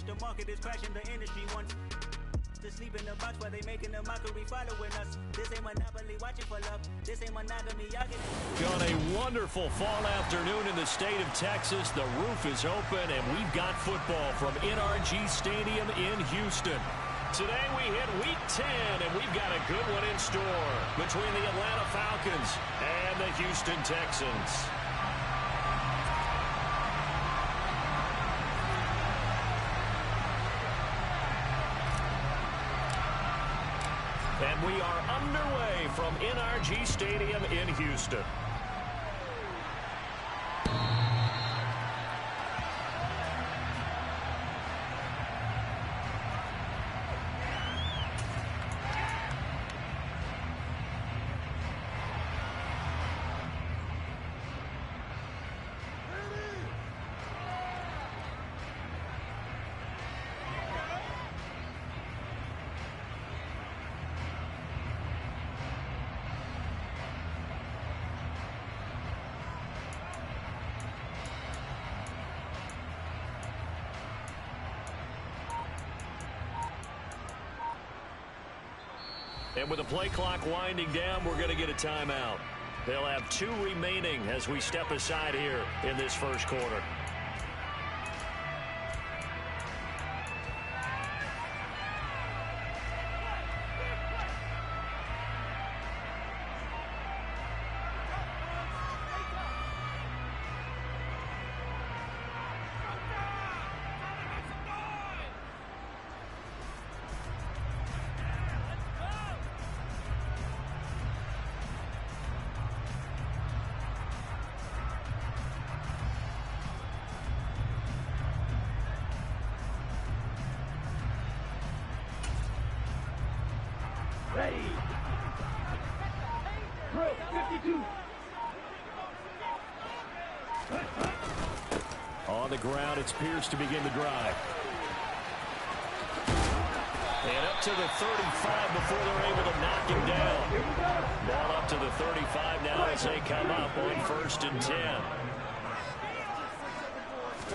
the market is crashing, the industry wants to sleep in the box while they making a mockery following us. This ain't Monopoly watching for love. This ain't monogamy. Y'all get On a wonderful fall afternoon in the state of Texas, the roof is open and we've got football from NRG Stadium in Houston. Today we hit week 10 and we've got a good one in store between the Atlanta Falcons and the Houston Texans. And we are underway from NRG Stadium in Houston. And with the play clock winding down, we're going to get a timeout. They'll have 2 remaining as we step aside here in this first quarter. Ready. Drill 52. On the ground, it's Pierce to begin the drive. And up to the 35 before they're able to knock him down. Ball up to the 35 now as they come up on 1st and 10.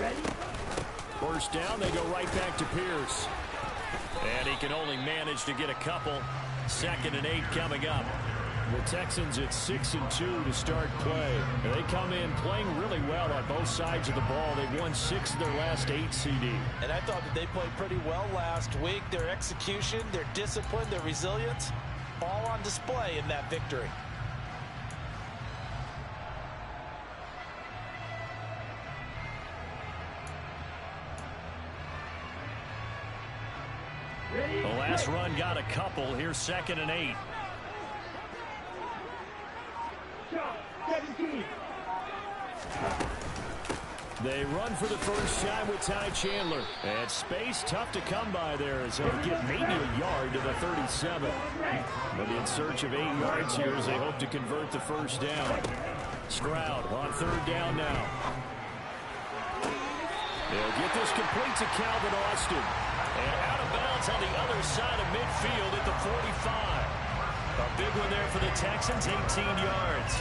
Ready. First down, they go right back to Pierce. And he can only manage to get a couple. 2nd and 8 coming up. The Texans at 6-2 to start play. They come in playing really well on both sides of the ball. They've won 6 of their last 8 CD. And I thought that they played pretty well last week. Their execution, their discipline, their resilience, all on display in that victory. The last run got a couple. Here's 2nd and 8. They run for the first time with Ty Chandler. And space tough to come by there as they'll get maybe a yard to the 37. But in search of 8 yards here as they hope to convert the first down. Stroud on 3rd down now. They'll get this complete to Calvin Austin. And out of bounds on the other side of midfield at the 45. A big one there for the Texans, 18 yards.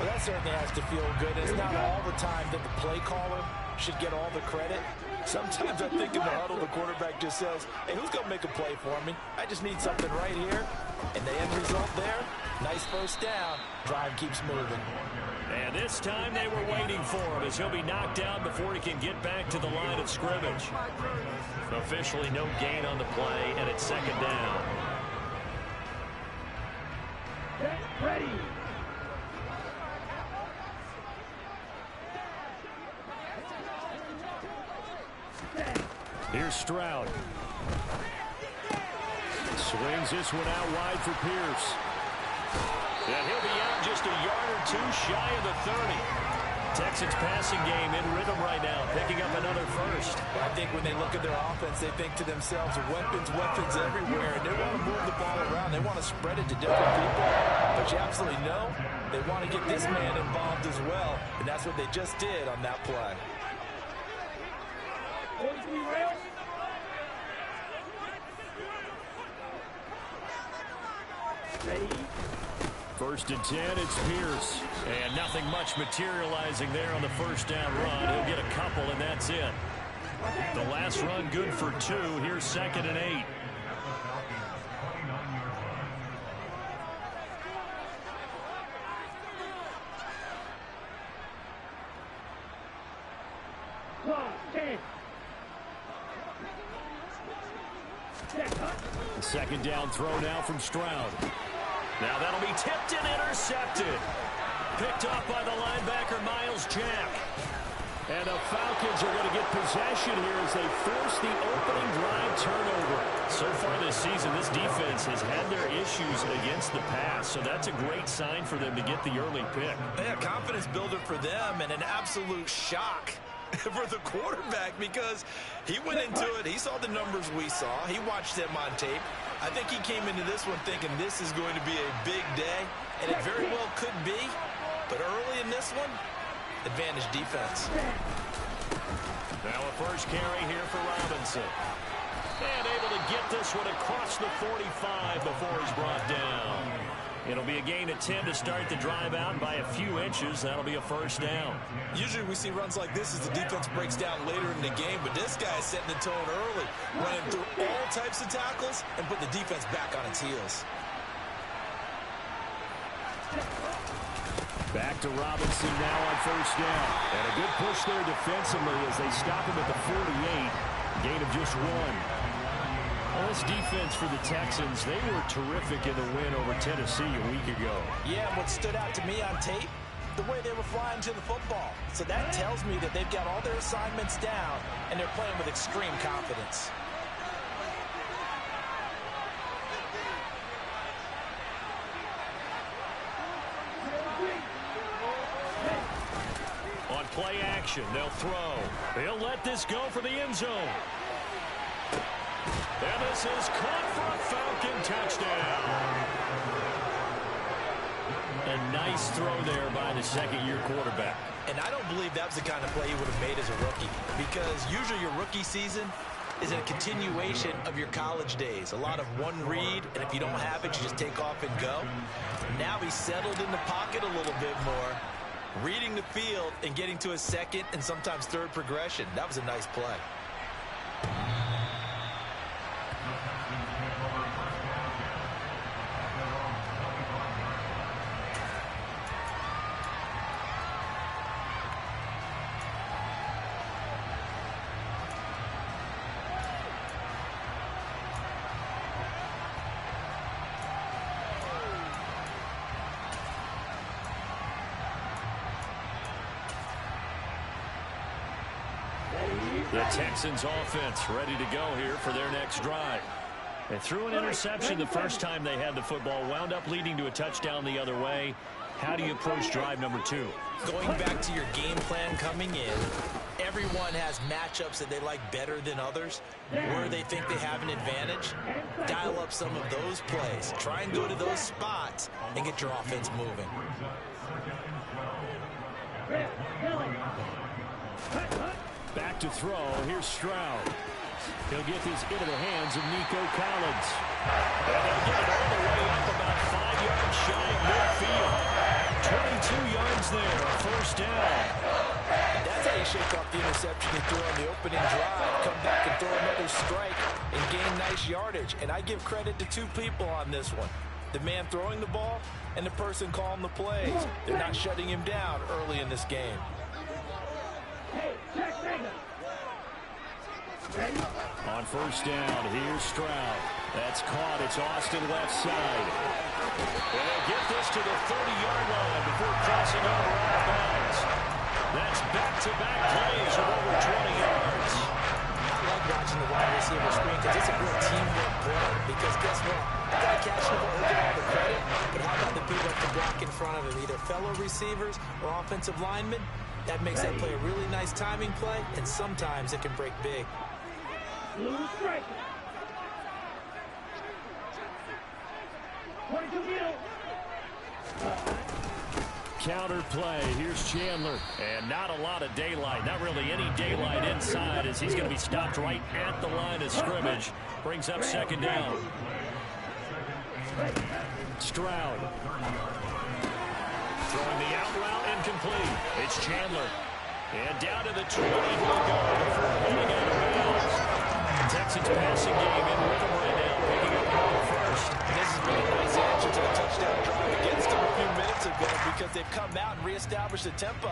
Well, that certainly has to feel good. It's not all the time that the play caller should get all the credit. Sometimes I think in the huddle, the quarterback just says, hey, who's going to make a play for me? I just need something right here. And the end result there, nice first down. Drive keeps moving. And this time they were waiting for him as he'll be knocked down before he can get back to the line of scrimmage. Officially no gain on the play, and it's 2nd down. Get ready. Here's Stroud. Swings this one out wide for Pierce. And he'll be out just a yard or 2 shy of the 30. Texans passing game in rhythm right now, picking up another first. I think when they look at their offense, they think to themselves, weapons everywhere. And they want to move the ball around. They want to spread it to different people. But you absolutely know they want to get this man involved as well. And that's what they just did on that play. Ready. 1st and 10, it's Pierce. And nothing much materializing there on the first down run. He'll get a couple, and that's it. The last run good for 2. Here's 2nd and 8. The second down throw now from Stroud. Now that'll be tipped and intercepted. Picked off by the linebacker, Miles Jack. And the Falcons are going to get possession here as they force the opening drive turnover. So far this season, this defense has had their issues against the pass, so that's a great sign for them to get the early pick. Yeah, confidence builder for them and an absolute shock for the quarterback because he went into it. He saw the numbers we saw. He watched them on tape. I think he came into this one thinking this is going to be a big day, and it very well could be. But early in this one, advantage defense. Now a first carry here for Robinson. And able to get this one across the 45 before he's brought down. It'll be a gain of 10 to start the drive out by a few inches. That'll be a first down. Usually we see runs like this as the defense breaks down later in the game, but this guy's setting the tone early, running through all types of tackles and put the defense back on its heels. Back to Robinson now on first down. And a good push there defensively as they stop him at the 48. Gain of just 1. Well, this defense for the Texans, they were terrific in the win over Tennessee a week ago. Yeah, what stood out to me on tape, the way they were flying to the football. So that tells me that they've got all their assignments down, and they're playing with extreme confidence. On play action, they'll throw. They'll let this go for the end zone. And this is caught for a Falcon touchdown. A nice throw there by the second-year quarterback. And I don't believe that was the kind of play he would have made as a rookie, because usually your rookie season is a continuation of your college days. A lot of one read, and if you don't have it, you just take off and go. Now he's settled in the pocket a little bit more, reading the field and getting to a second and sometimes third progression. That was a nice play. The Texans offense ready to go here for their next drive. They threw an interception the first time they had the football, wound up leading to a touchdown the other way. How do you approach drive number 2? Going back to your game plan coming in, everyone has matchups that they like better than others, where they think they have an advantage. Dial up some of those plays. Try and go to those spots and get your offense moving. Back to throw. Here's Stroud. He'll get this into the hands of Nico Collins. And they'll get it all the way up about 5 yards shy of midfield. 22 yards there, first down. And that's how you shake off the interception you threw on the opening drive. Come back and throw another strike and gain nice yardage. And I give credit to 2 people on this one. The man throwing the ball and the person calling the plays. They're not shutting him down early in this game. On first down, here's Stroud. That's caught. It's Austin left side. And they'll get this to the 30-yard line before crossing over out of bounds. That's back-to-back plays of over 20 yards. I like watching the wide receiver screen because it's a real teamwork play. Because guess what? The guy catching the ball will get all the credit, but how about the people at the block in front of him, either fellow receivers or offensive linemen? That makes that play a really nice timing play, and sometimes it can break big. Counter play. Here's Chandler. And not a lot of daylight. Not really any daylight inside as he's going to be stopped right at the line of scrimmage. Brings up second down. Stroud. Throwing the out route incomplete. It's Chandler. And down to the 20 he'll go before holding out Texans passing game in rhythm right now, picking up the first. And this has been a nice answer to the touchdown drive against them a few minutes ago because they've come out and reestablished the tempo.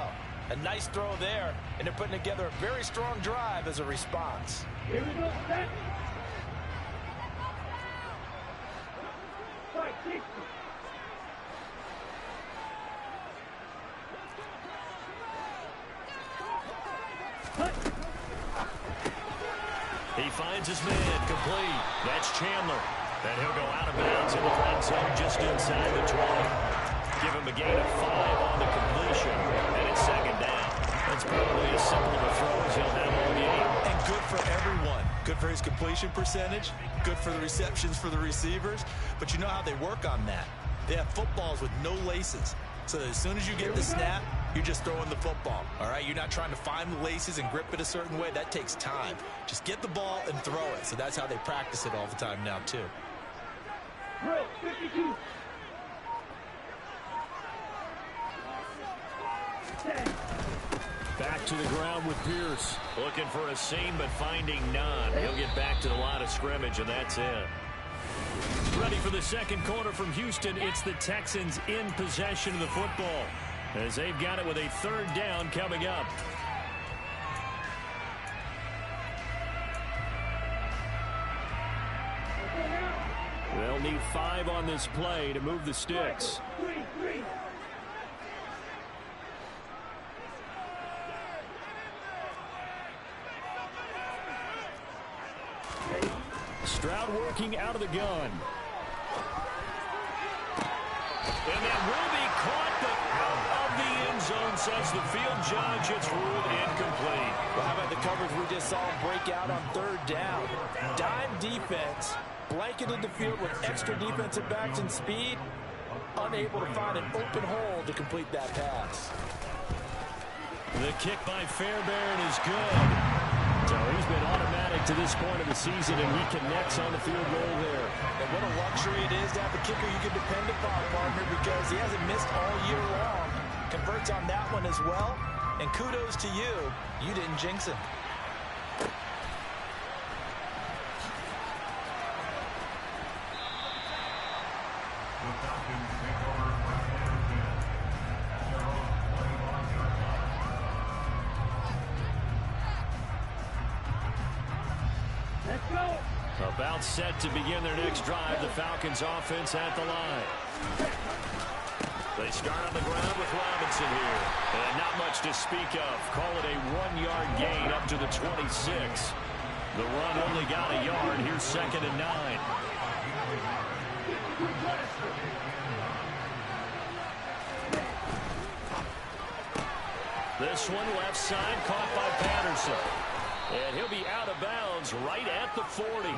A nice throw there, and they're putting together a very strong drive as a response. Here we go, set. 560. He finds his man, complete. That's Chandler. And he'll go out of bounds in the red zone just inside the 20. Give him a gain of 5 on the completion, and it's second down. That's probably as simple of a throw as he'll have all game. And good for everyone. Good for his completion percentage. Good for the receptions for the receivers. But you know how they work on that. They have footballs with no laces. So as soon as you get the snap, you're just throwing the football. All right, you're not trying to find the laces and grip it a certain way. That takes time. Just get the ball and throw it. So that's how they practice it all the time now, too. Drill 52. 10. Back to the ground with Pierce. Looking for a seam, but finding none. He'll get back to the line of scrimmage, and that's it. Ready for the second quarter from Houston. It's the Texans in possession of the football, as they've got it with a third down coming up. They'll need 5 on this play to move the sticks. 3. Stroud working out of the gun. And that will be caught, but out of the end zone, says the field judge. It's ruled incomplete. Well, how about the coverage we just saw him break out on third down? Dime defense, blanketed the field with extra defensive backs and speed, unable to find an open hole to complete that pass. The kick by Fairbairn is good. So he's been automatic to this point of the season, and he connects on the field goal there. And what a luxury it is to have a kicker you can depend upon, partner, because he hasn't missed all year long. Converts on that one as well, and kudos to you. You didn't jinx him. Let's go. About set to begin their next drive. The Falcons offense at the line. They start on the ground with Robinson here. And not much to speak of. Call it a 1-yard gain up to the 26. The run only got a yard. Here's 2nd and 9. This one left side caught by Patterson. And he'll be out of bounds right at the 40.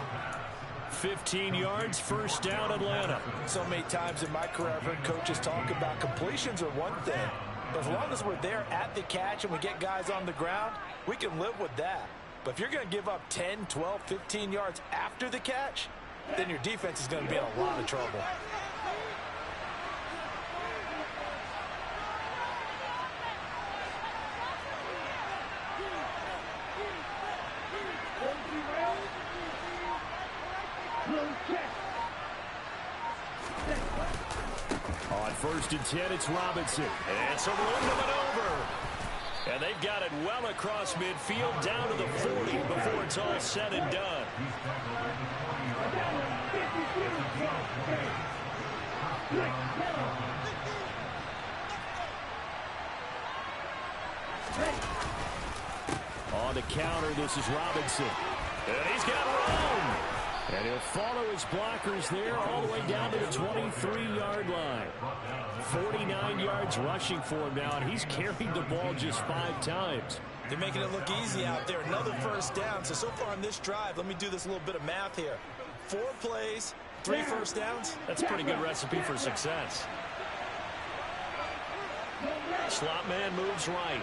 15 yards, first down, Atlanta. So many times in my career, I've heard coaches talk about completions are one thing. But as long as we're there at the catch and we get guys on the ground, we can live with that. But if you're going to give up 10, 12, 15 yards after the catch, then your defense is going to be in a lot of trouble. On 1st and 10, it's Robinson. And some room to maneuver. And they've got it well across midfield down to the 40 before it's all said and done. On the counter, this is Robinson. And he's got room. And he'll follow his blockers there all the way down to the 23-yard line. 49 yards rushing for him now, and he's carried the ball just 5 times. They're making it look easy out there. Another first down. So far on this drive, let me do this little bit of math here. 4 plays, 3 first downs. That's a pretty good recipe for success. Slot man moves right.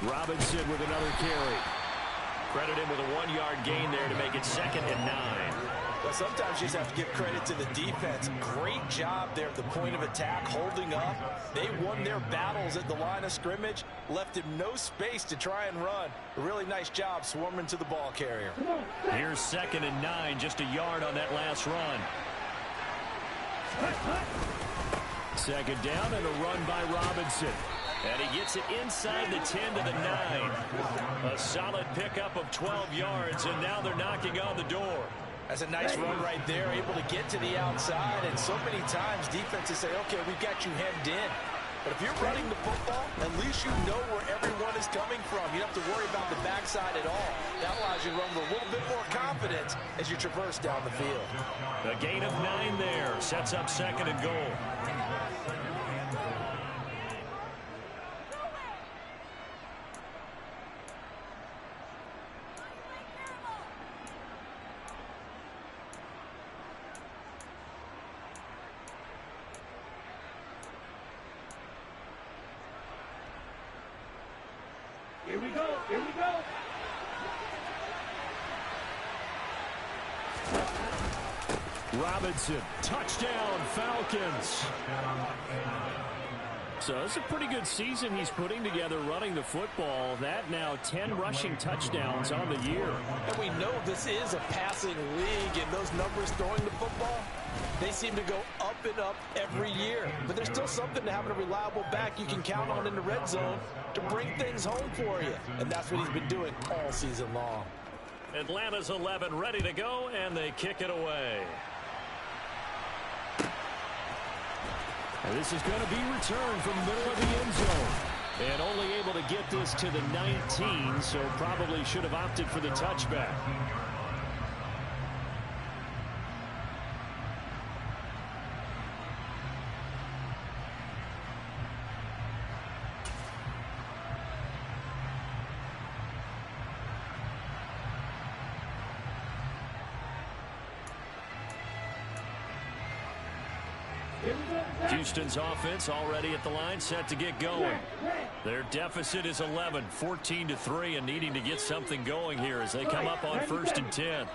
Robinson with another carry. Credit him with a 1-yard gain there to make it 2nd and 9. Well, sometimes you just have to give credit to the defense. Great job there at the point of attack, holding up. They won their battles at the line of scrimmage, left him no space to try and run. A really nice job swarming to the ball carrier. Here's 2nd and 9, just a yard on that last run. 2nd down and a run by Robinson. And he gets it inside the 10 to the 9. A solid pickup of 12 yards, and now they're knocking on the door. That's a nice run right there, able to get to the outside. And so many times defenses say, okay, we've got you hemmed in. But if you're running the football, at least you know where everyone is coming from. You don't have to worry about the backside at all. That allows you to run with a little bit more confidence as you traverse down the field. A gain of 9 there. Sets up 2nd and goal. Here we go. Here we go. Robinson, touchdown, Falcons. So it's a pretty good season he's putting together running the football. That now 10 rushing touchdowns on the year. And we know this is a passing league, and those numbers throwing the football, they seem to go up and up every year. But there's still something to having a reliable back you can count on in the red zone to bring things home for you. And that's what he's been doing all season long. Atlanta's 11 ready to go, and they kick it away. And this is going to be returned from the middle of the end zone. And only able to get this to the 19, so probably should have opted for the touchback. Houston's offense already at the line, set to get going. Their deficit is 11, 14-3, and needing to get something going here as they come up on 1st and 10.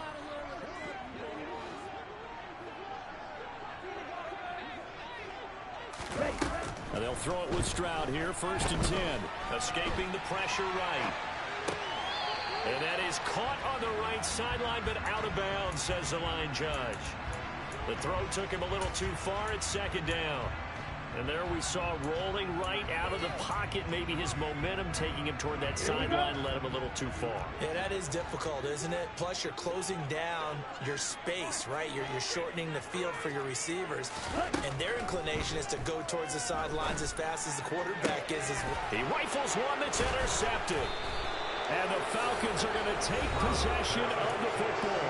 And they'll throw it with Stroud here, 1st and 10. Escaping the pressure right. And that is caught on the right sideline, but out of bounds, says the line judge. The throw took him a little too far at 2nd down. And there we saw rolling right out of the pocket. Maybe his momentum taking him toward that sideline led him a little too far. Yeah, that is difficult, isn't it? Plus, you're closing down your space, right? You're shortening the field for your receivers. And their inclination is to go towards the sidelines as fast as the quarterback is. He rifles one that's intercepted. And the Falcons are going to take possession of the football.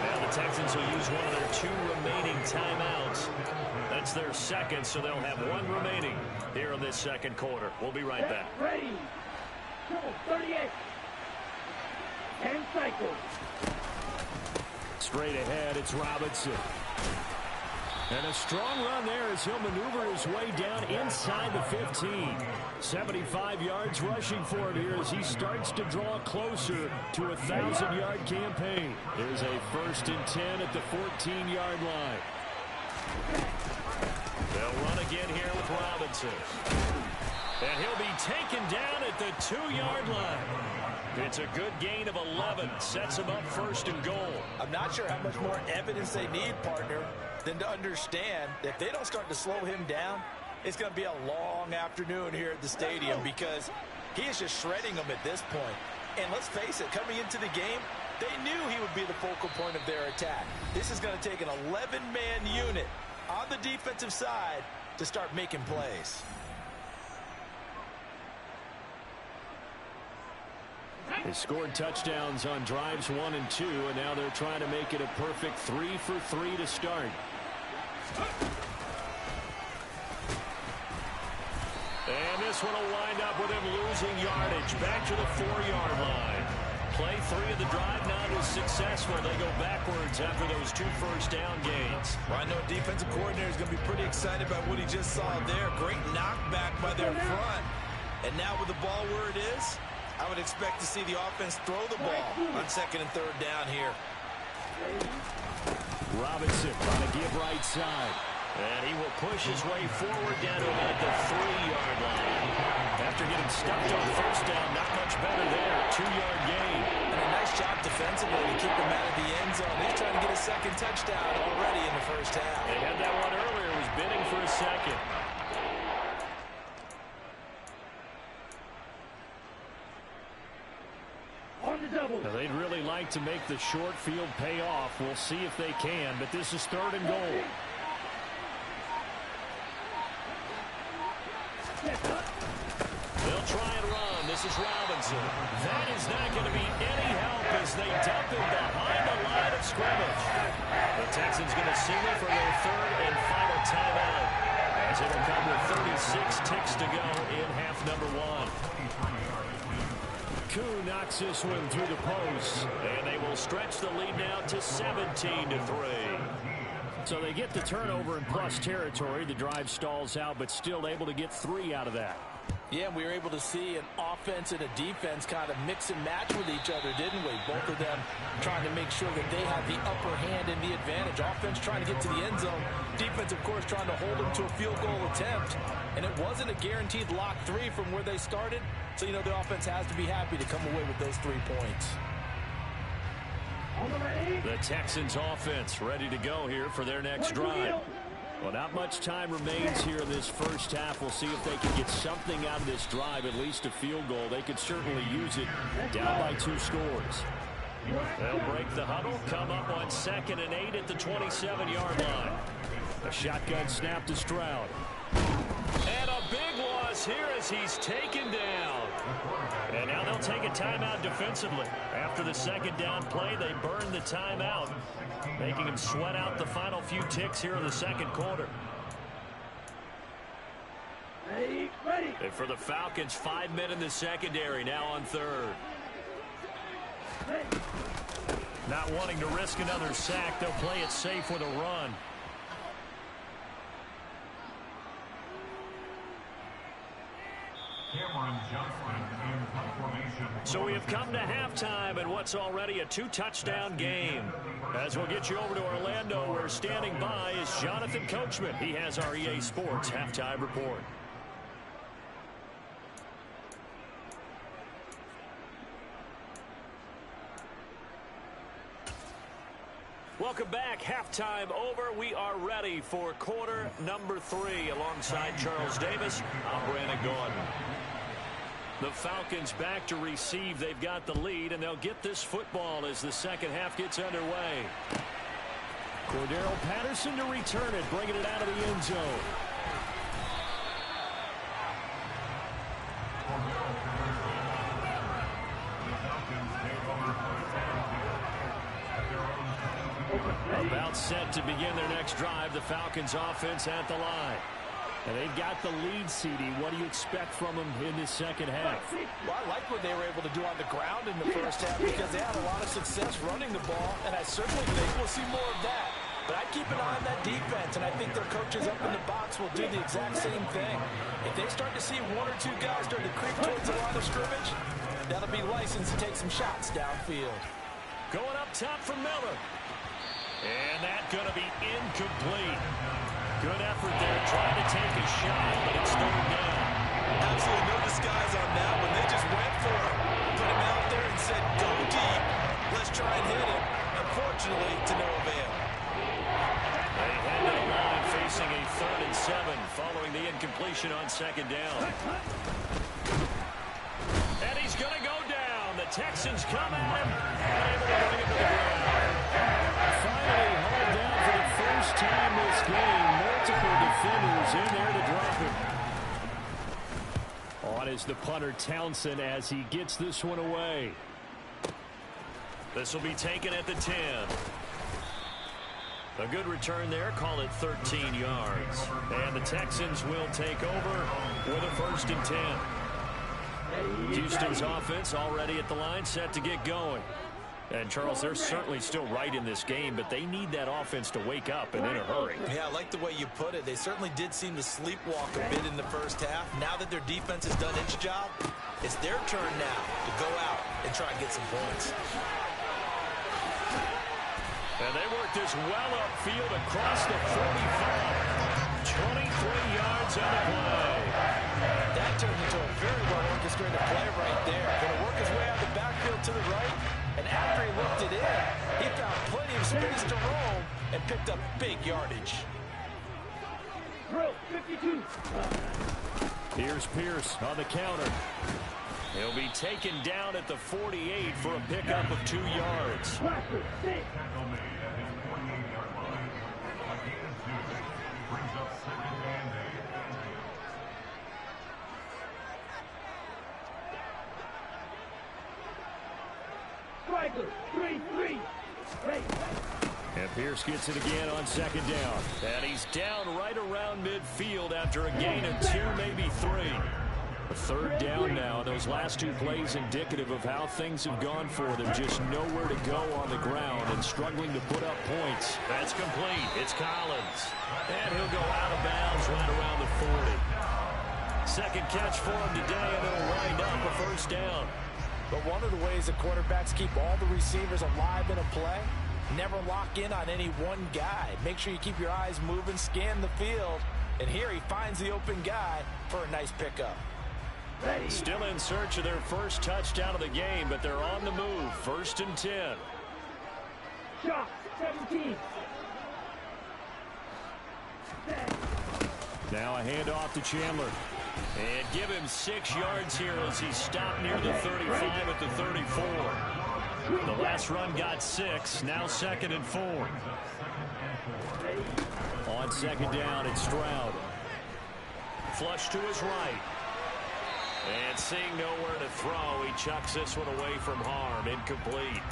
Now the Texans will use one of their 2 remaining timeouts. That's their 2nd, so they'll have 1 remaining here in this 2nd quarter. We'll be right back. Ready. 38. 10 cycles. Straight ahead, it's Robinson. And a strong run there as he'll maneuver his way down inside the 15. 75 yards rushing for him here as he starts to draw closer to a 1,000-yard campaign. There's a 1st and 10 at the 14-yard line. They'll run again here with Robinson. And he'll be taken down at the 2-yard line. It's a good gain of 11. Sets him up 1st and goal. I'm not sure how much more evidence they need, partner, than to understand that if they don't start to slow him down, it's going to be a long afternoon here at the stadium because he is just shredding them at this point. And let's face it, coming into the game, they knew he would be the focal point of their attack. This is going to take an 11-man unit on the defensive side to start making plays. They scored touchdowns on drives 1 and 2, and now they're trying to make it a perfect 3 for 3 to start. And this one will wind up with him losing yardage back to the 4-yard line. Play 3 of the drive not as successful. They go backwards after those 2 first down gains. Well, I know defensive coordinator is going to be pretty excited about what he just saw there. Great knockback by their front. And now with the ball where it is, I would expect to see the offense throw the ball on 2nd and 3rd down here. Robinson on a give right side. And he will push his way forward down to about the 3-yard line. After getting stuffed on first down, not much better there. 2-yard gain. And a nice job defensively to keep him out of the end zone. He's trying to get a second touchdown already in the first half. They had that one earlier. Was bidding for a second. On the double. Now, they'd really like to make the short field pay off. We'll see if they can, but this is 3rd and goal. They'll try and run. This is Robinson. That is not going to be any help as they dump him behind the line of scrimmage. The Texans going to signal for their 3rd and final timeout, as it'll come with 36 ticks to go in half number 1. Koo knocks this one through the post, and they will stretch the lead now to 17-3. So they get the turnover in plus territory. The drive stalls out, but still able to get 3 out of that. Yeah, we were able to see an offense and a defense kind of mix and match with each other, didn't we? Both of them trying to make sure that they have the upper hand and the advantage. Offense trying to get to the end zone. Defense, of course, trying to hold them to a field goal attempt. And it wasn't a guaranteed lock 3 from where they started. So, you know, the offense has to be happy to come away with those 3 points. The Texans offense ready to go here for their next drive. Well, not much time remains here in this first half. We'll see if they can get something out of this drive, at least a field goal. They could certainly use it down by 2 scores. They'll break the huddle, come up on 2nd and 8 at the 27-yard line. A shotgun snap to Stroud. And a big loss here as he's taken down. And now they'll take a timeout defensively. After the 2nd down play, they burn the timeout, making him sweat out the final few ticks here in the 2nd quarter. Ready. And for the Falcons, 5 men in the secondary, now on 3rd. Not wanting to risk another sack, they'll play it safe with a run. So we have come to halftime in what's already a 2-touchdown game. As we'll get you over to Orlando, where standing by is Jonathan Coachman. He has our EA Sports halftime report. Welcome back. Halftime over. We are ready for quarter number 3. Alongside Charles Davis, I'm Brandon Gordon. The Falcons back to receive. They've got the lead, and they'll get this football as the second half gets underway. Cordero Patterson to return it, bringing it out of the end zone. About set to begin their next drive. The Falcons offense at the line. And they've got the lead, CD. What do you expect from them in this second half? Well, I like what they were able to do on the ground in the first half because they had a lot of success running the ball, and I certainly think we'll see more of that. But I keep an eye on that defense, and I think their coaches up in the box will do the exact same thing. If they start to see 1 or 2 guys start to creep towards the line of scrimmage, that'll be licensed to take some shots downfield. Going up top for Miller. And that's going to be incomplete. Good effort there, trying to take a shot, but it's 3rd down. Absolutely no disguise on that one. They just went for it. Put him out there and said, go deep. Let's try and hit him. Unfortunately, to no avail. They head to the line facing a 3rd and 7 following the incompletion on 2nd down. And he's going to go down. The Texans come at him and able to bring him to the ground. Finally hauled down for the first time this game. Multiple defenders in there to drop him. On is the punter Townsend as he gets this one away. This will be taken at the 10. A good return there, call it 13 yards. And the Texans will take over with a 1st and 10. Houston's offense already at the line, set to get going. And, Charles, they're certainly still right in this game, but they need that offense to wake up and in a hurry. Yeah, I like the way you put it. They certainly did seem to sleepwalk a bit in the first half. Now that their defense has done its job, it's their turn now to go out and try and get some points. And they work this well upfield across the 45. 23 yards on the play. That turned into a very well-orchestrated play right there. Going to work his way out the backfield to the right, and after he looked it in, he found plenty of space to roam and picked up big yardage. Drill 52. Here's Pierce on the counter. He'll be taken down at the 48 for a pickup of 2 yards. Blaster 6. Striker 3-3. Right. And Pierce gets it again on second down. And he's down right around midfield after a gain of 2, maybe 3. A third down now. Those last 2 plays indicative of how things have gone for them. Just nowhere to go on the ground and struggling to put up points. That's complete. It's Collins. And he'll go out of bounds right around the 40. Second catch for him today, and it'll wind up a first down. But one of the ways that quarterbacks keep all the receivers alive in a play, never lock in on any one guy. Make sure you keep your eyes moving, scan the field. And here he finds the open guy for a nice pickup. Still in search of their first touchdown of the game, but they're on the move. 1st and 10. Shot 17. Now a handoff to Chandler. And give him 6 yards here as he stopped near the 35 at the 34. The last run got 6. Now 2nd and 4. On second down, it's Stroud. Flush to his right. And seeing nowhere to throw, he chucks this one away from harm. Incomplete.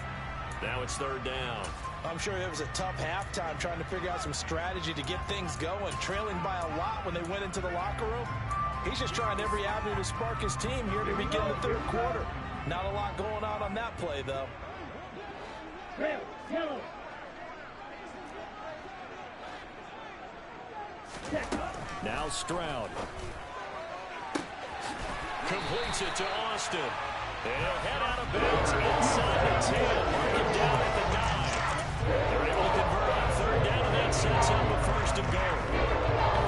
Now it's 3rd down. I'm sure it was a tough halftime trying to figure out some strategy to get things going, trailing by a lot when they went into the locker room. He's just trying every avenue to spark his team here to begin the 3rd quarter. Not a lot going on that play, though. Red, yellow. Now Stroud. Completes it to Austin. And he'll head out of bounds inside the 10. Mark him down at the 9. They're able to convert on 3rd down, and that sets up a 1st and goal.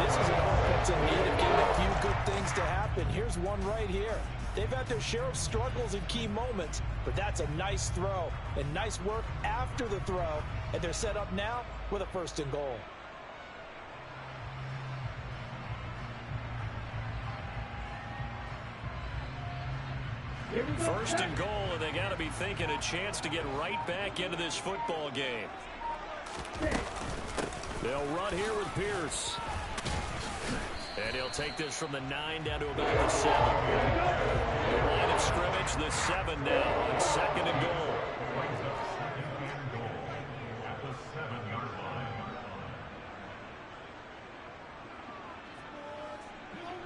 This is an offense in need of getting a few good things to happen. Here's one right here. They've had their share of struggles in key moments, but that's a nice throw and nice work after the throw. And they're set up now with a 1st and goal. First and goal, and they got to be thinking a chance to get right back into this football game. They'll run here with Pierce. And he'll take this from the 9 down to about the 7. The line of scrimmage, the 7 now on 2nd and goal.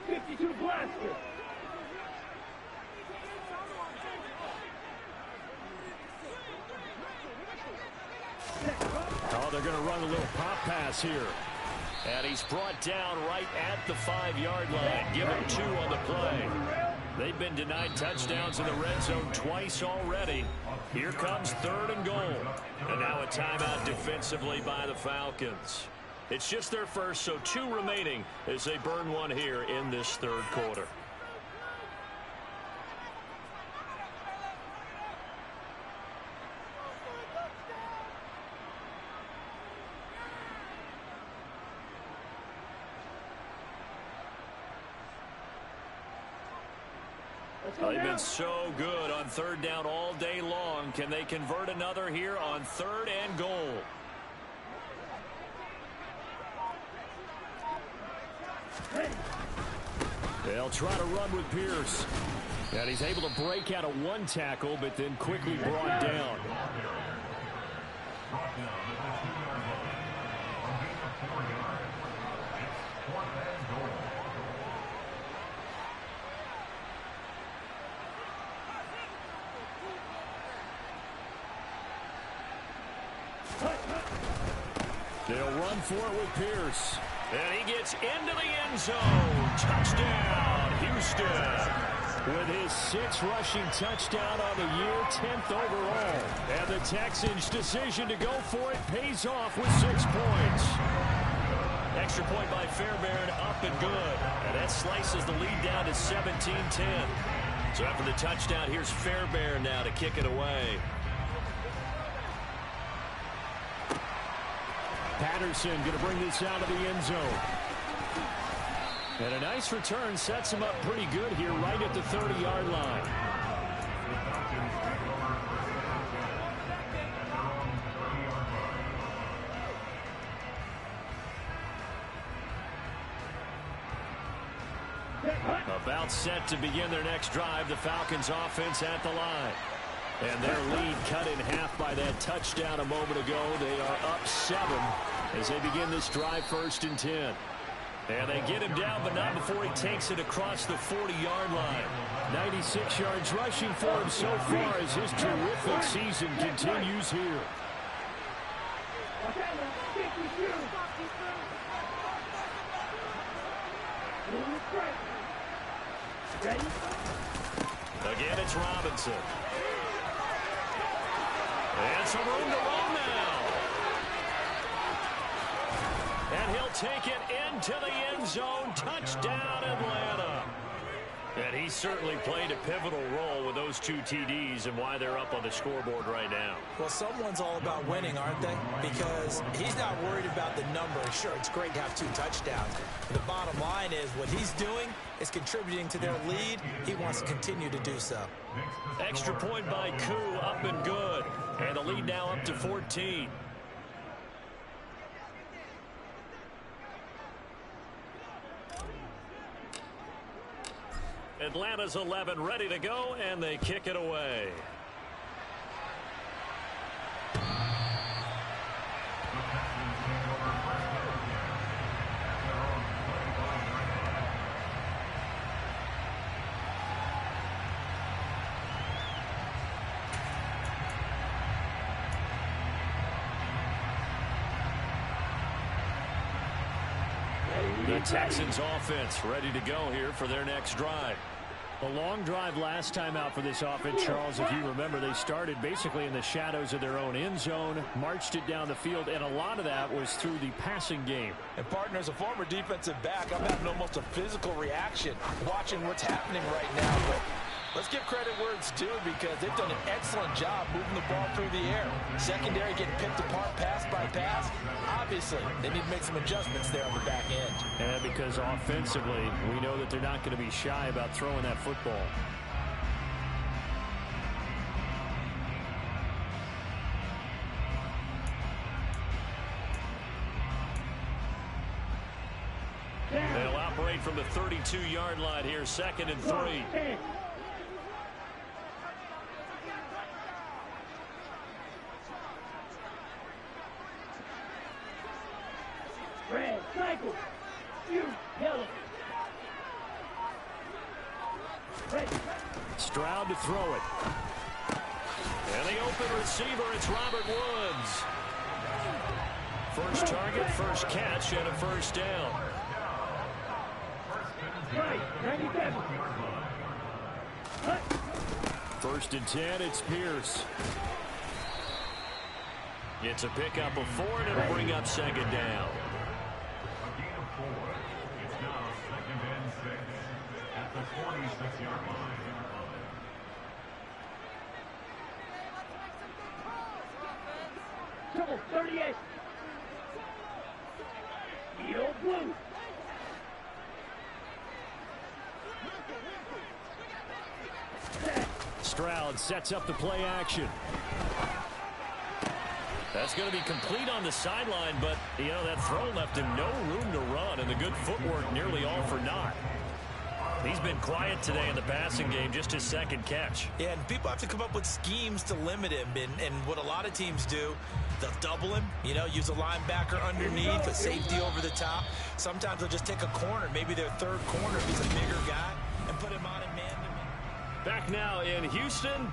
52 blaster. Oh, they're going to run a little pop pass here. And he's brought down right at the 5-yard line. Give him 2 on the play. They've been denied touchdowns in the red zone twice already. Here comes 3rd and goal. And now a timeout defensively by the Falcons. It's just their first, so 2 remaining as they burn one here in this 3rd quarter. They've been so good on 3rd down all day long. Can they convert another here on 3rd and goal? They'll try to run with Pierce. And he's able to break out of 1 tackle, but then quickly brought down. They'll run for it with Pierce. And he gets into the end zone. Touchdown, Houston. with his 6th rushing touchdown on the year, 10th overall. And the Texans' decision to go for it pays off with 6 points. Extra point by Fairbairn, up and good. And that slices the lead down to 17-10. So after the touchdown, here's Fairbairn now to kick it away. Patterson going to bring this out of the end zone. And a nice return sets him up pretty good here right at the 30-yard line. About set to begin their next drive, the Falcons offense at the line. And their lead cut in half by that touchdown a moment ago. They are up 7 as they begin this drive, 1st and 10. And they get him down, but not before he takes it across the 40-yard line. 96 yards rushing for him so far as his terrific season continues here. Again, it's Robinson. And some room to run now. And he'll take it into the end zone. Touchdown, Atlanta. And he certainly played a pivotal role with those 2 TDs and why they're up on the scoreboard right now. Well, someone's all about winning, aren't they? Because he's not worried about the number. Sure, it's great to have 2 touchdowns. But the bottom line is what he's doing is contributing to their lead. He wants to continue to do so. Extra point by Koo, up and good. And the lead now up to 14. Atlanta's 11 ready to go, and they kick it away. The Texans offense ready to go here for their next drive. A long drive last time out for this offense, Charles. If you remember, they started basically in the shadows of their own end zone, marched it down the field, and a lot of that was through the passing game. And, partner, as a former defensive back, I'm having almost a physical reaction watching what's happening right now. But let's give credit where it's due because they've done an excellent job moving the ball through the air. Secondary getting picked apart pass by pass. Obviously, they need to make some adjustments there on the back end. And because offensively, we know that they're not going to be shy about throwing that football. They'll operate from the 32-yard line here, 2nd and 3. Red, cycle. You, yellow. Red. Stroud to throw it. And the open receiver, it's Robert Woods. First target, first catch, and a first down. Right, 97. Cut. 1st and 10, it's Pierce. It's a pickup of 4, and it'll bring up 2nd down. It's now 2nd and 6 at the 46-yard line. Trouble 38. Yellow blue. Stroud sets up the play action. That's going to be complete on the sideline, but, you know, that throw left him no room to run, and the good footwork nearly all for naught. He's been quiet today in the passing game, just his 2nd catch. Yeah, and people have to come up with schemes to limit him, and what a lot of teams do, they'll double him, you know, use a linebacker underneath, a safety over the top. Sometimes they'll just take a corner, maybe their 3rd corner if he's a bigger guy, and put him on a man-to-man. Back now in Houston.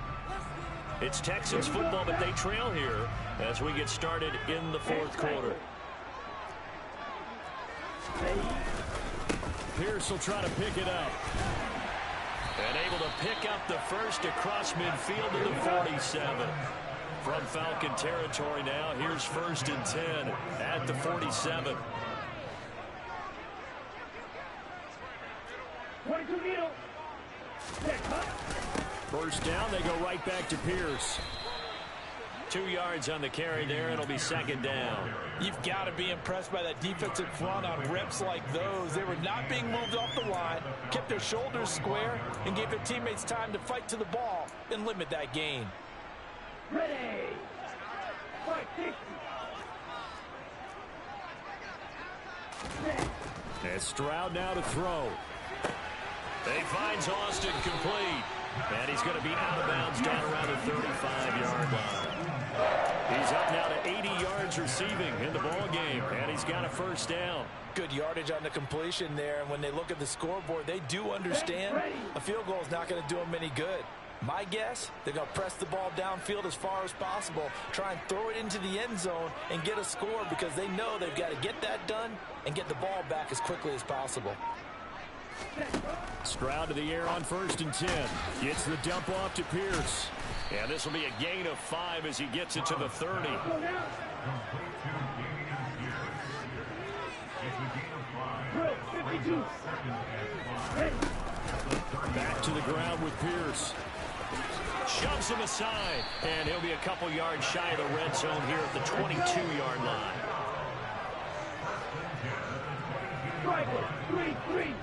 It's Texans football, but they trail here as we get started in the 4th quarter. Pierce will try to pick it up. And able to pick up the first across midfield to the 47. From Falcon territory now, here's 1st and 10 at the 47. 22 middle. First down, they go right back to Pierce. 2 yards on the carry there. It'll be 2nd down. You've got to be impressed by that defensive front on reps like those. They were not being moved off the line, kept their shoulders square, and gave their teammates time to fight to the ball and limit that gain. Ready. Fight 60. And Stroud now to throw. He finds Austin complete. And he's going to be out of bounds down around the 35-yard line. He's up now to 80 yards receiving in the ball game, and he's got a 1st down. Good yardage on the completion there, and when they look at the scoreboard, they do understand a field goal is not going to do them any good. My guess, they're going to press the ball downfield as far as possible, try and throw it into the end zone and get a score because they know they've got to get that done and get the ball back as quickly as possible. Stroud to the air on 1st and 10. Gets the dump off to Pierce. And this will be a gain of 5 as he gets it to the 30. Back to the ground with Pierce. Shoves him aside. And he'll be a couple yards shy of the red zone here at the 22-yard line. 3-3.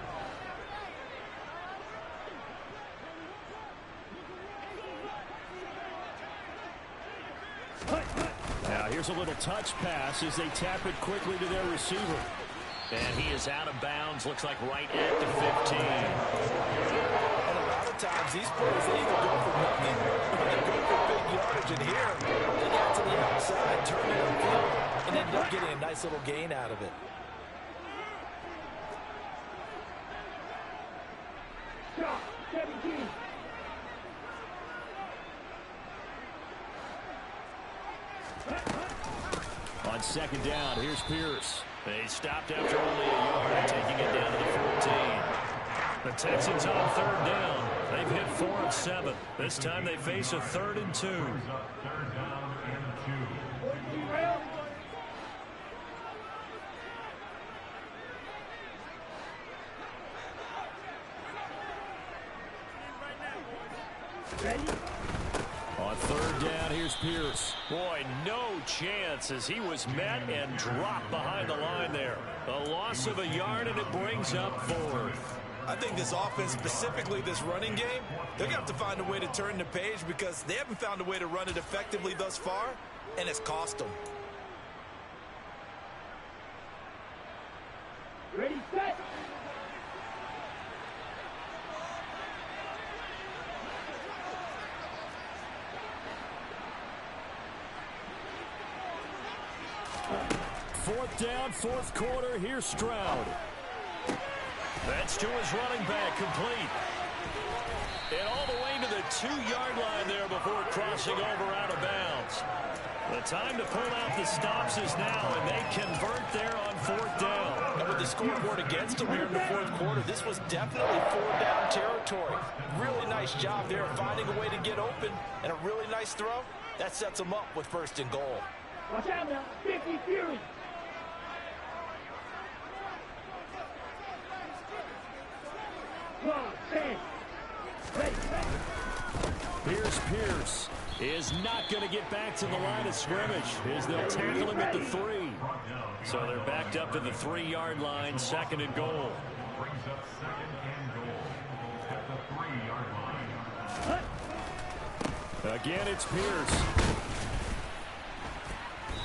Now here's a little touch pass as they tap it quickly to their receiver. And he is out of bounds, looks like right at the 15. And a lot of times these plays, they either go for nothing or they go for big yardage. And here, they got to the outside, turn it upfield, and ended up getting a nice little gain out of it. Stop. 17. On 2nd down, here's Pierce. They stopped after only a yard, taking it down to the 14. The Texans on 3rd down. They've hit 4 of 7. This time they face a 3rd and 2. 3rd down and 2. Ready? On 3rd down, here's Pierce. Boy, no chance as he was met and dropped behind the line there. A loss of a yard, and it brings up 4th. I think this offense, specifically this running game, they're going to have to find a way to turn the page because they haven't found a way to run it effectively thus far, and it's cost them. Ready, set. Fourth down, 4th quarter. Here's Stroud. That's to his running back, complete. And all the way to the 2-yard line there before crossing over out of bounds. The time to pull out the stops is now, and they convert there on 4th down. And with the scoreboard against them here in the 4th quarter, this was definitely 4th-down territory. Really nice job there finding a way to get open, and a really nice throw. That sets them up with 1st and goal. Watch out now. 50 Fury. Here's Pierce. Is not going to get back to the line of scrimmage as they'll tackle him at the 3. So they're backed up to the 3-yard line, 2nd and goal. Brings up 2nd and goal at the 3-yard line. Again, it's Pierce.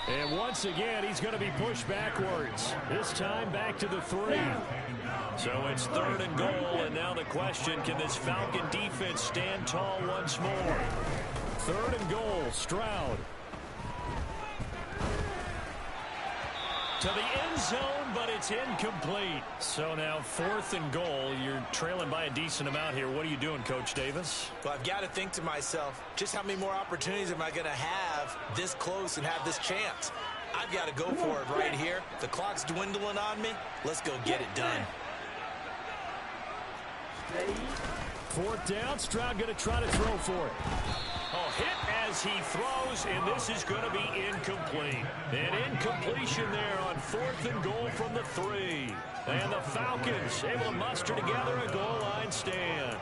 And once again, he's going to be pushed backwards. This time back to the 3. So it's 3rd and goal, and now the question, can this Falcon defense stand tall once more? 3rd and goal, Stroud. To the end zone, but it's incomplete. So now 4th and goal. You're trailing by a decent amount here. What are you doing, Coach Davis? Well, I've got to think to myself, just how many more opportunities am I going to have this close and have this chance? I've got to go for it right here. The clock's dwindling on me. Let's go get it done. 4th down. Stroud going to try to throw for it. Oh, hit as he throws, and this is going to be incomplete. An incompletion there on 4th and goal from the 3. And the Falcons able to muster together a goal line stand.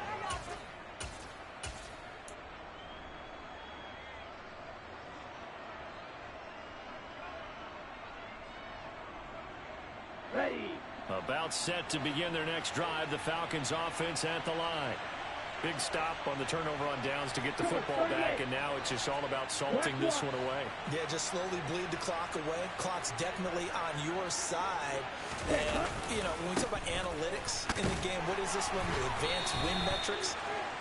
Ready. About set to begin their next drive. The Falcons offense at the line. Big stop on the turnover on downs to get the football back, and now it's just all about salting this one away. Yeah, just slowly bleed the clock away. Clock's definitely on your side. And, you know, when we talk about analytics in the game, what is this one? The advanced win metrics?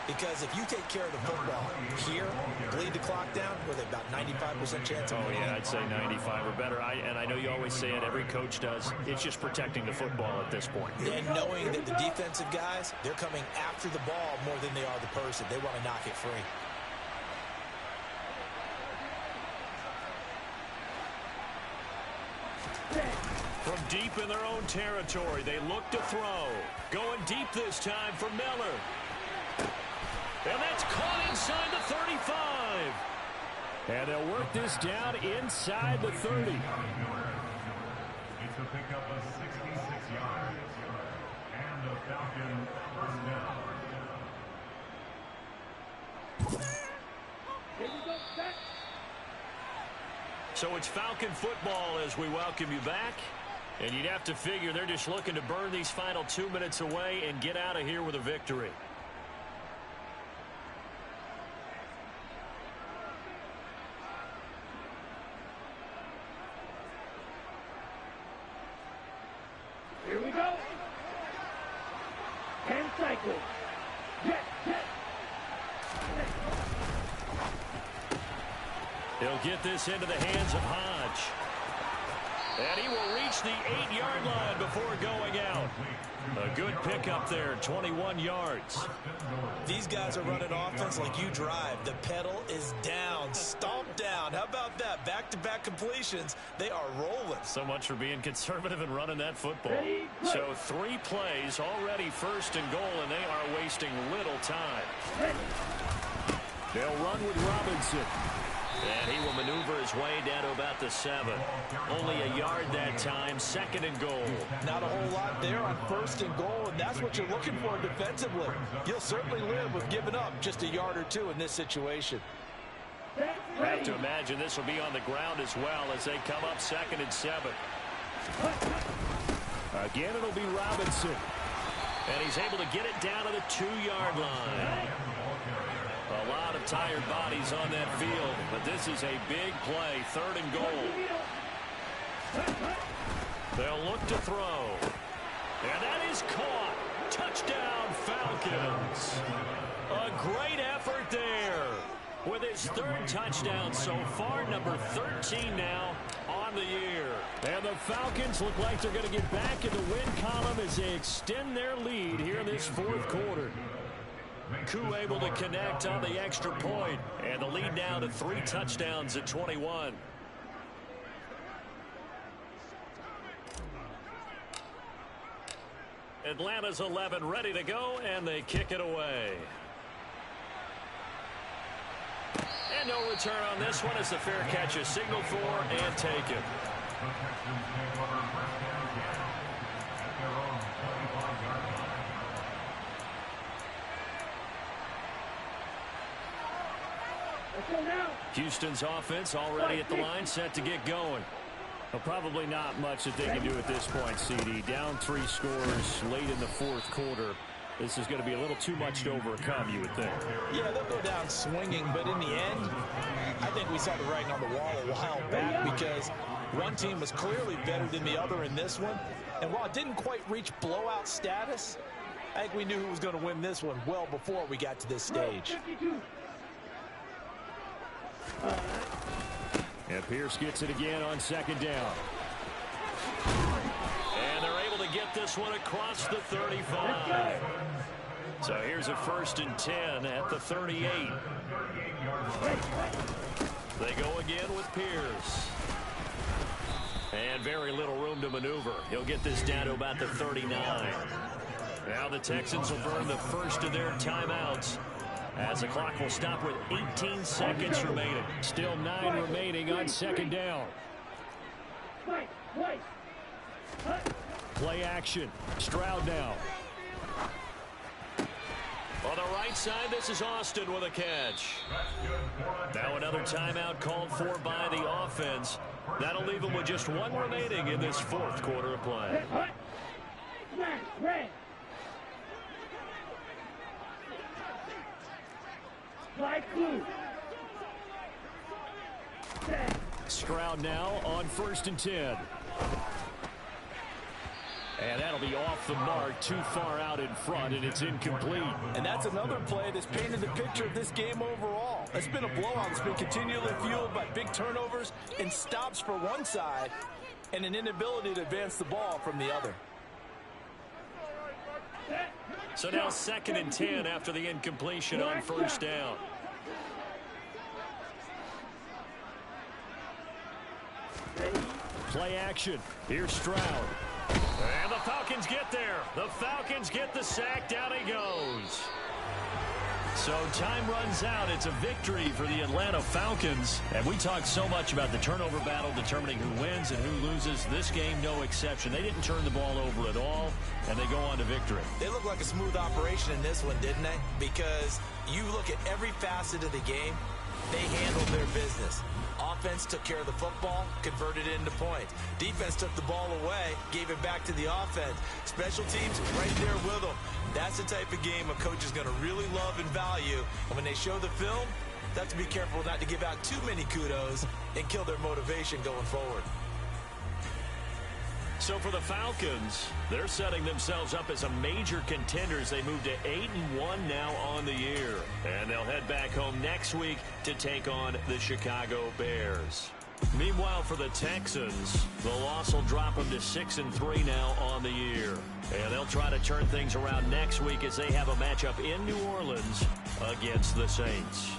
Because if you take care of the football here, bleed the clock down, with about 95% chance of winning. Oh, yeah, I'd say 95 or better. And I know you always say it, every coach does. It's just protecting the football at this point. And knowing that the defensive guys, they're coming after the ball more than they are the person. They want to knock it free. From deep in their own territory, they look to throw. Going deep this time for Miller. And that's caught inside the 35. And they'll work this down inside the 30. It's a pickup of 66 yards. And the Falcon first down. Here we go, set. So it's Falcon football as we welcome you back. And you'd have to figure they're just looking to burn these final 2 minutes away and get out of here with a victory. Here we go. 10 cycles. Jet, jet. He'll get this into the hands of Hodge. And he will reach the 8-yard line before going out. A good pickup there, 21 yards. These guys are running offense like you drive. The pedal is down, stomped down. How about that? Back-to-back completions. They are rolling. So much for being conservative and running that football. So 3 plays, already 1st and goal, and they are wasting little time. They'll run with Robinson. And he will maneuver his way down to about the 7. Only a yard that time, 2nd and goal. Not a whole lot there on 1st and goal, and that's what you're looking for defensively. You'll certainly live with giving up just a yard or 2 in this situation. I have to imagine this will be on the ground as well as they come up 2nd and 7. Again, it'll be Robinson. And he's able to get it down to the 2-yard line. A lot of tired bodies on that field, but this is a big play, 3rd and goal. They'll look to throw. And that is caught. Touchdown, Falcons. A great effort there. With his 3rd touchdown so far, number 13 now on the year. And the Falcons look like they're going to get back in the win column as they extend their lead here in this 4th quarter. Koo able to connect on the extra point, and the lead now to 3 touchdowns at 21. Atlanta's 11 ready to go, and they kick it away. And no return on this one as the fair catch is signaled for and taken. Houston's offense already at the line, set to get going. Well, probably not much that they can do at this point, CD. Down 3 scores late in the 4th quarter. This is going to be a little too much to overcome, you would think. Yeah, they'll go down swinging, but in the end, I think we saw the writing on the wall a while back because one team was clearly better than the other in this one. And while it didn't quite reach blowout status, I think we knew who was going to win this one well before we got to this stage. And Pierce gets it again on 2nd down. And they're able to get this one across the 35. So here's a 1st and 10 at the 38. They go again with Pierce. And very little room to maneuver. He'll get this down to about the 39. Now the Texans will burn the first of their timeouts, as the clock will stop with 18 seconds remaining. Still 9 remaining on second down. Play action. Stroud now. On the right side, this is Austin with a catch. Now another timeout called for by the offense. That'll leave them with just 1 remaining in this fourth quarter of play. Stroud now on 1st and 10. And that'll be off the mark, too far out in front, and it's incomplete. And that's another play that's painted the picture of this game overall. It's been a blowout. It's been continually fueled by big turnovers and stops for one side and an inability to advance the ball from the other. So now 2nd and 10 after the incompletion on 1st down. Play action. Here's Stroud. And the Falcons get there. The Falcons get the sack. Down he goes. So time runs out. It's a victory for the Atlanta Falcons. And we talked so much about the turnover battle determining who wins and who loses. This game, no exception. They didn't turn the ball over at all, and they go on to victory. They look like a smooth operation in this one, didn't they? Because you look at every facet of the game, they handled their business. Offense took care of the football, converted it into points. Defense took the ball away, gave it back to the offense. Special teams right there with them. That's the type of game a coach is going to really love and value. And when they show the film, they have to be careful not to give out too many kudos and kill their motivation going forward. So for the Falcons, they're setting themselves up as a major contender as they move to 8-1 now on the year. And they'll head back home next week to take on the Chicago Bears. Meanwhile, for the Texans, the loss will drop them to 6-3 now on the year. And they'll try to turn things around next week as they have a matchup in New Orleans against the Saints.